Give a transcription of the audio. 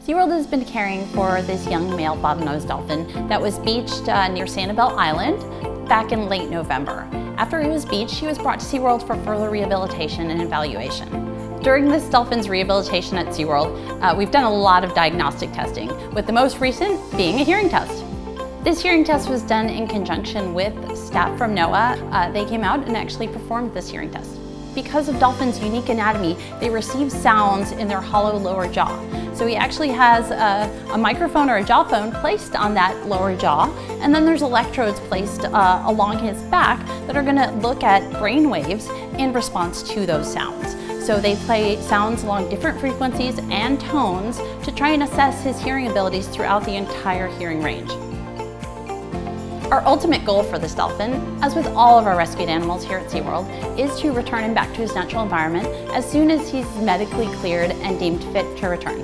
SeaWorld has been caring for this young male bottlenose dolphin that was beached near Sanibel Island back in late November. After he was beached, he was brought to SeaWorld for further rehabilitation and evaluation. During this dolphin's rehabilitation at SeaWorld, we've done a lot of diagnostic testing, with the most recent being a hearing test. This hearing test was done in conjunction with staff from NOAA. They came out and actually performed this hearing test. Because of dolphins' unique anatomy, they receive sounds in their hollow lower jaw. So he actually has a microphone or a jaw phone placed on that lower jaw, and then there's electrodes placed along his back that are going to look at brain waves in response to those sounds. So they play sounds along different frequencies and tones to try and assess his hearing abilities throughout the entire hearing range. Our ultimate goal for this dolphin, as with all of our rescued animals here at SeaWorld, is to return him back to his natural environment as soon as he's medically cleared and deemed fit to return.